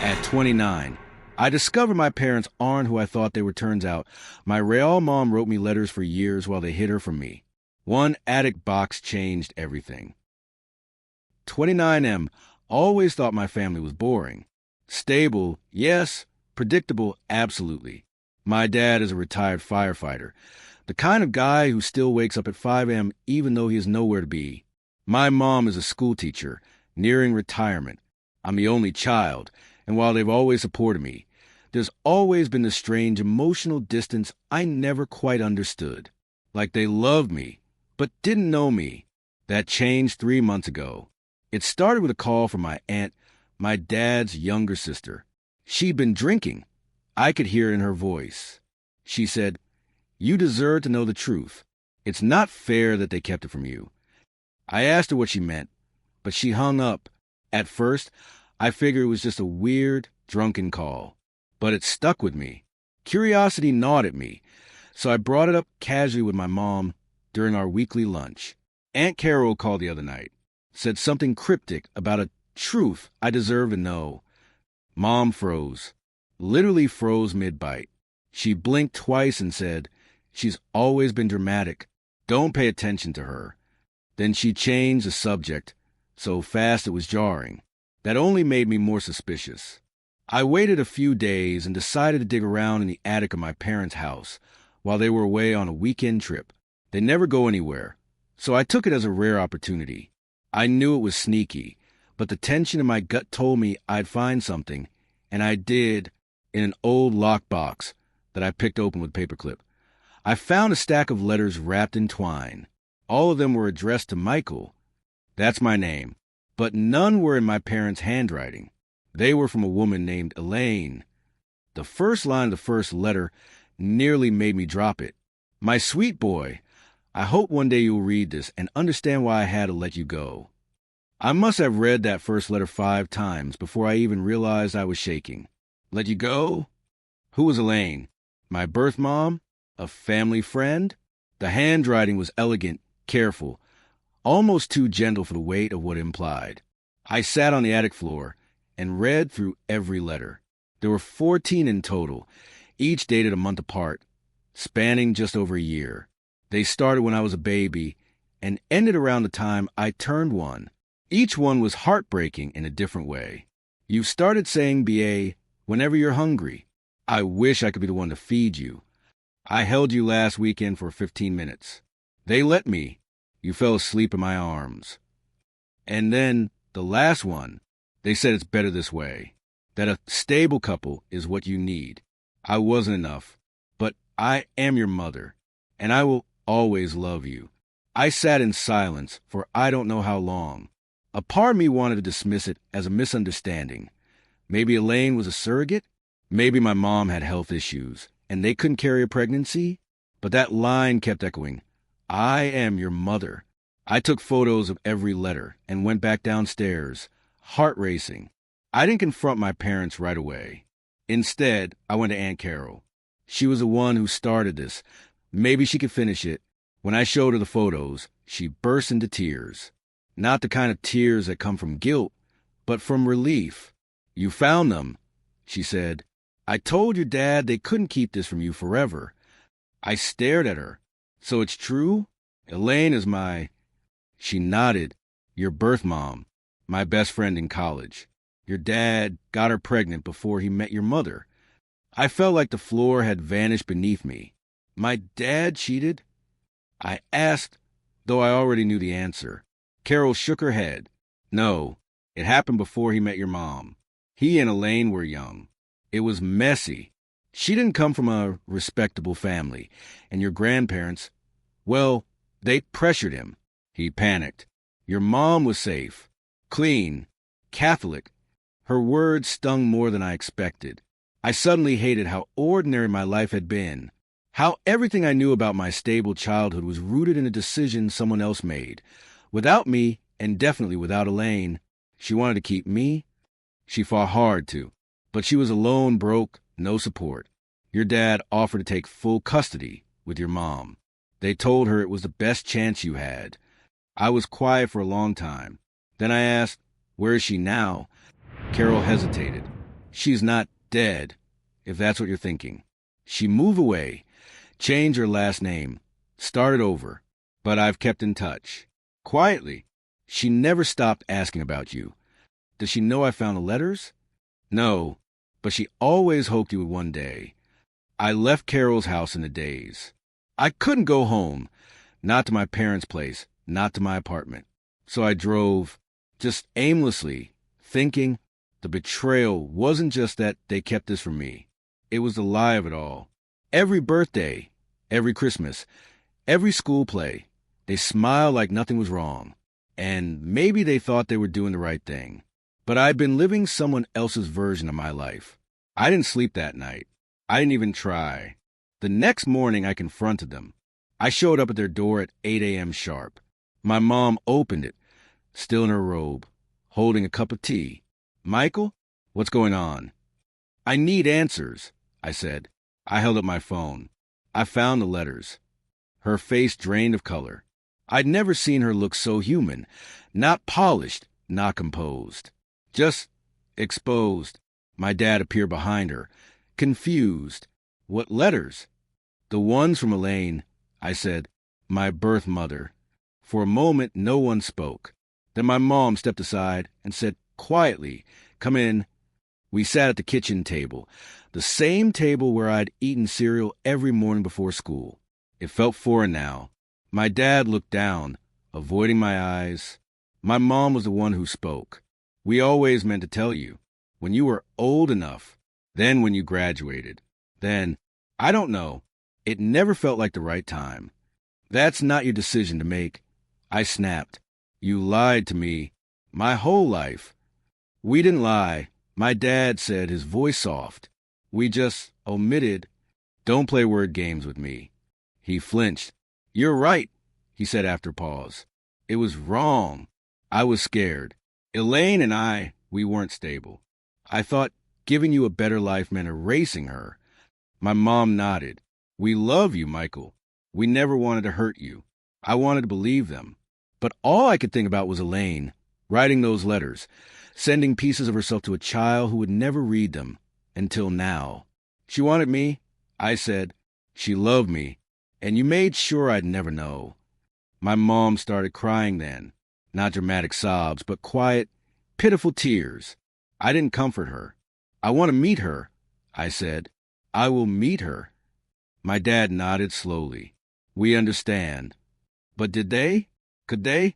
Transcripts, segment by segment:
At 29, I discovered my parents aren't who I thought they were. Turns out, my real mom wrote me letters for years while they hid her from me. One attic box changed everything. 29M, always thought my family was boring. Stable, yes. Predictable, absolutely. My dad is a retired firefighter, the kind of guy who still wakes up at 5 a.m. even though he has nowhere to be. My mom is a school teacher, nearing retirement. I'm the only child, and while they've always supported me, there's always been this strange emotional distance I never quite understood. Like they loved me, but didn't know me. That changed 3 months ago. It started with a call from my aunt, my dad's younger sister. She'd been drinking. I could hear it in her voice. She said, "You deserve to know the truth. It's not fair that they kept it from you." I asked her what she meant, but she hung up. At first, I figured it was just a weird, drunken call. But it stuck with me. Curiosity gnawed at me, so I brought it up casually with my mom during our weekly lunch. Aunt Carol called the other night, said something cryptic about a truth I deserve to know. Mom froze, literally froze mid-bite. She blinked twice and said, "She's always been dramatic. Don't pay attention to her." Then she changed the subject, so fast it was jarring. That only made me more suspicious. I waited a few days and decided to dig around in the attic of my parents' house while they were away on a weekend trip. They never go anywhere, so I took it as a rare opportunity. I knew it was sneaky, but the tension in my gut told me I'd find something, and I did, in an old lockbox that I picked open with a paperclip. I found a stack of letters wrapped in twine. All of them were addressed to Michael. That's my name. But none were in my parents' handwriting. They were from a woman named Elaine. The first line of the first letter nearly made me drop it. "My sweet boy, I hope one day you'll read this and understand why I had to let you go." I must have read that first letter 5 times before I even realized I was shaking. Let you go? Who was Elaine? My birth mom? A family friend? The handwriting was elegant, careful, almost too gentle for the weight of what it implied. I sat on the attic floor and read through every letter. There were 14 in total, each dated a month apart, spanning just over a year. They started when I was a baby and ended around the time I turned 1. Each one was heartbreaking in a different way. "You've started saying BA whenever you're hungry. I wish I could be the one to feed you. I held you last weekend for 15 minutes. They let me. You fell asleep in my arms." And then the last one, they said it's better this way, that a stable couple is what you need. I wasn't enough, but I am your mother, and I will always love you. I sat in silence for I don't know how long. A part of me wanted to dismiss it as a misunderstanding. Maybe Elaine was a surrogate? Maybe my mom had health issues, and they couldn't carry a pregnancy? But that line kept echoing. I am your mother. I took photos of every letter and went back downstairs, heart racing. I didn't confront my parents right away. Instead, I went to Aunt Carol. She was the one who started this. Maybe she could finish it. When I showed her the photos, she burst into tears. Not the kind of tears that come from guilt, but from relief. "You found them," she said. "I told your dad they couldn't keep this from you forever." I stared at her. "So it's true? Elaine is my..." She nodded. "Your birth mom, my best friend in college. Your dad got her pregnant before he met your mother." I felt like the floor had vanished beneath me. My dad cheated? I asked, though I already knew the answer. Carol shook her head. "No, it happened before he met your mom. He and Elaine were young. It was messy. She didn't come from a respectable family, and your grandparents, well, they pressured him. He panicked. Your mom was safe, clean, Catholic." Her words stung more than I expected. I suddenly hated how ordinary my life had been, how everything I knew about my stable childhood was rooted in a decision someone else made. Without me, and definitely without Elaine. She wanted to keep me. She fought hard to. But she was alone, broke, no support. Your dad offered to take full custody with your mom. They told her it was the best chance you had. I was quiet for a long time. Then I asked, "Where is she now?" Carol hesitated. She's not dead, if that's what you're thinking. She moved away, changed her last name, started over, but I've kept in touch. Quietly. She never stopped asking about you. Does she know I found the letters? No, but she always hoped you would one day. I left Carol's house in a daze. I couldn't go home, not to my parents' place, not to my apartment. So I drove, just aimlessly, thinking the betrayal wasn't just that they kept this from me. It was the lie of it all. Every birthday, every Christmas, every school play, they smiled like nothing was wrong. And maybe they thought they were doing the right thing. But I'd been living someone else's version of my life. I didn't sleep that night. I didn't even try. The next morning, I confronted them. I showed up at their door at 8 a.m. sharp. My mom opened it, still in her robe, holding a cup of tea. Michael, what's going on? I need answers, I said. I held up my phone. I found the letters. Her face drained of color. I'd never seen her look so human, not polished, not composed. Just exposed. My dad appeared behind her, confused. What letters? The ones from Elaine, I said, my birth mother. For a moment, no one spoke. Then my mom stepped aside and said quietly, "Come in." We sat at the kitchen table, the same table where I'd eaten cereal every morning before school. It felt foreign now. My dad looked down, avoiding my eyes. My mom was the one who spoke. "We always meant to tell you. When you were old enough. Then when you graduated. Then, I don't know. It never felt like the right time." "That's not your decision to make." I snapped. "You lied to me. My whole life." "We didn't lie," my dad said, his voice soft. "We just omitted." "Don't play word games with me." He flinched. "You're right," he said after a pause. "It was wrong. I was scared. Elaine and we weren't stable. I thought giving you a better life meant erasing her." My mom nodded. "We love you, Michael. We never wanted to hurt you. I wanted to believe them. But all I could think about was Elaine, writing those letters, sending pieces of herself to a child who would never read them, until now. She wanted me," I said. "She loved me, and you made sure I'd never know." My mom started crying then. Not dramatic sobs, but quiet, pitiful tears. I didn't comfort her. "I want to meet her," I said. "I will meet her." My dad nodded slowly. "We understand." But did they? Could they?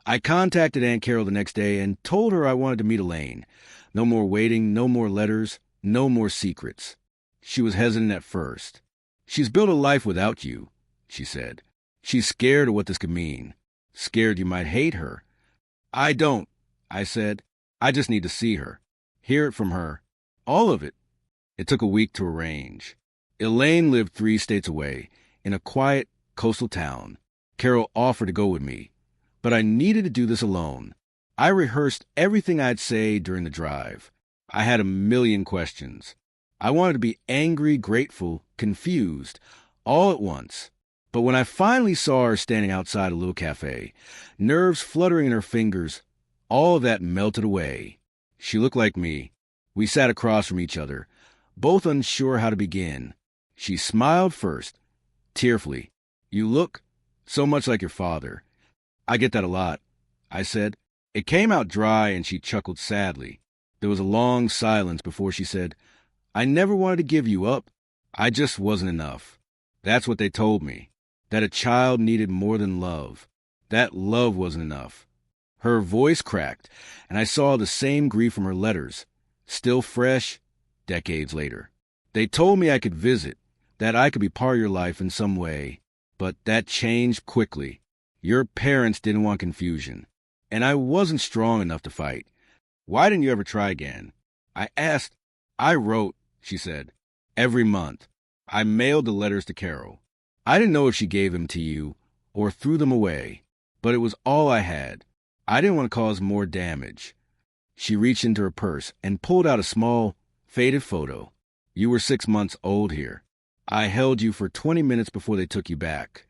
I contacted Aunt Carol the next day and told her I wanted to meet Elaine. No more waiting, no more letters, no more secrets. She was hesitant at first. "She's built a life without you," she said. "She's scared of what this could mean. Scared you might hate her." "I don't," I said. "I just need to see her. Hear it from her. All of it." It took a week to arrange. Elaine lived 3 states away, in a quiet coastal town. Carol offered to go with me, but I needed to do this alone. I rehearsed everything I'd say during the drive. I had a million questions. I wanted to be angry, grateful, confused, all at once. But when I finally saw her standing outside a little cafe, nerves fluttering in her fingers, all of that melted away. She looked like me. We sat across from each other, both unsure how to begin. She smiled first, tearfully. "You look so much like your father." "I get that a lot," I said. It came out dry, and she chuckled sadly. There was a long silence before she said, "I never wanted to give you up. I just wasn't enough. That's what they told me, that a child needed more than love. That love wasn't enough." Her voice cracked, and I saw the same grief from her letters, still fresh, decades later. "They told me I could visit, that I could be part of your life in some way. But that changed quickly. Your parents didn't want confusion, and I wasn't strong enough to fight. Why didn't you ever try again?" I asked. "I wrote," she said, "every month. I mailed the letters to Carol. I didn't know if she gave them to you or threw them away, but it was all I had. I didn't want to cause more damage." She reached into her purse and pulled out a small, faded photo. "You were 6 months old here. I held you for 20 minutes before they took you back."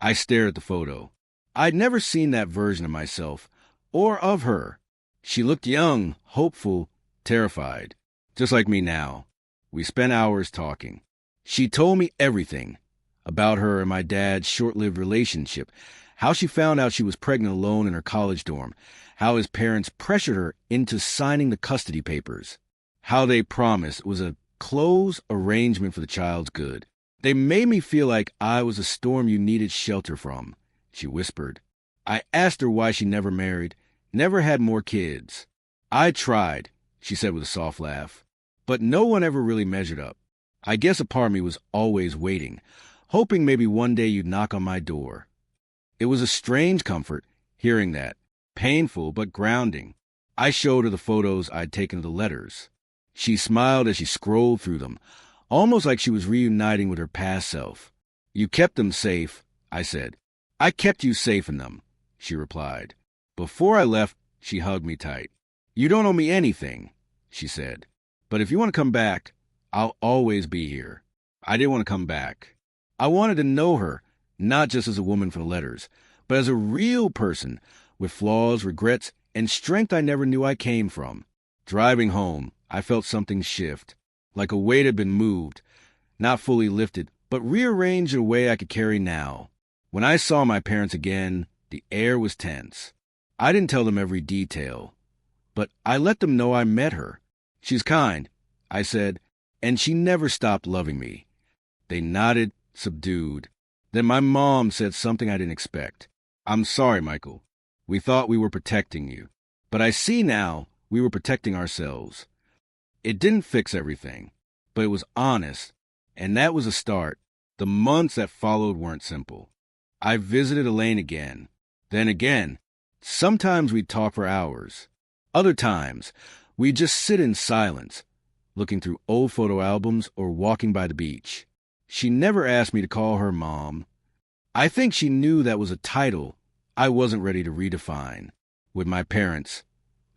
I stared at the photo. I'd never seen that version of myself, or of her. She looked young, hopeful, terrified. Just like me now. We spent hours talking. She told me everything about her and my dad's short-lived relationship, how she found out she was pregnant alone in her college dorm, how his parents pressured her into signing the custody papers, how they promised it was a close arrangement for the child's good. They made me feel like I was a storm you needed shelter from, she whispered. I asked her why she never married, never had more kids. I tried, she said with a soft laugh, but no one ever really measured up. I guess a part of me was always waiting, hoping maybe one day you'd knock on my door. It was a strange comfort, hearing that. Painful, but grounding. I showed her the photos I'd taken of the letters. She smiled as she scrolled through them, almost like she was reuniting with her past self. You kept them safe, I said. I kept you safe in them, she replied. Before I left, she hugged me tight. You don't owe me anything, she said. But if you want to come back, I'll always be here. I didn't want to come back. I wanted to know her, not just as a woman for the letters, but as a real person with flaws, regrets, and strength I never knew I came from. Driving home, I felt something shift, like a weight had been moved, not fully lifted, but rearranged in a way I could carry now. When I saw my parents again, the air was tense. I didn't tell them every detail, but I let them know I met her. She's kind, I said, and she never stopped loving me. They nodded, subdued. Then my mom said something I didn't expect. I'm sorry, Michael. We thought we were protecting you. But I see now we were protecting ourselves. It didn't fix everything, but it was honest, and that was a start. The months that followed weren't simple. I visited Elaine again, then again. Sometimes we'd talk for hours. Other times, we'd just sit in silence, looking through old photo albums or walking by the beach. She never asked me to call her mom. I think she knew that was a title I wasn't ready to redefine. With my parents,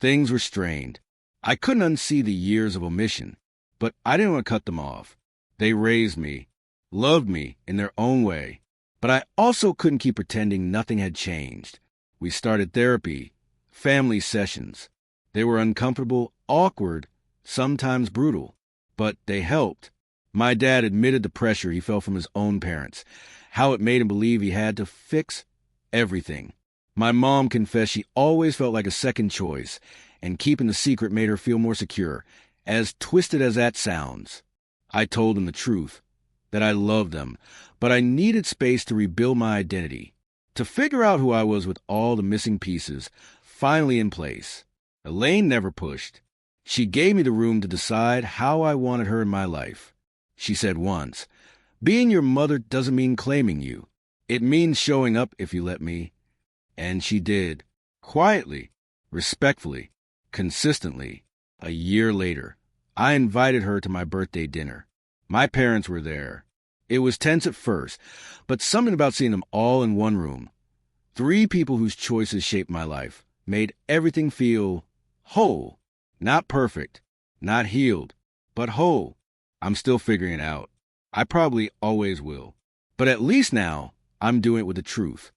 things were strained. I couldn't unsee the years of omission, but I didn't want to cut them off. They raised me, loved me in their own way, but I also couldn't keep pretending nothing had changed. We started therapy, family sessions. They were uncomfortable, awkward, sometimes brutal, but they helped. My dad admitted the pressure he felt from his own parents, how it made him believe he had to fix everything. My mom confessed she always felt like a second choice, and keeping the secret made her feel more secure, as twisted as that sounds. I told them the truth, that I loved them, but I needed space to rebuild my identity, to figure out who I was with all the missing pieces finally in place. Elaine never pushed. She gave me the room to decide how I wanted her in my life. She said once, being your mother doesn't mean claiming you. It means showing up if you let me. And she did. Quietly, respectfully, consistently. A year later, I invited her to my birthday dinner. My parents were there. It was tense at first, but something about seeing them all in one room, 3 people whose choices shaped my life, made everything feel whole. Not perfect, not healed, but whole. I'm still figuring it out. I probably always will. But at least now, I'm doing it with the truth.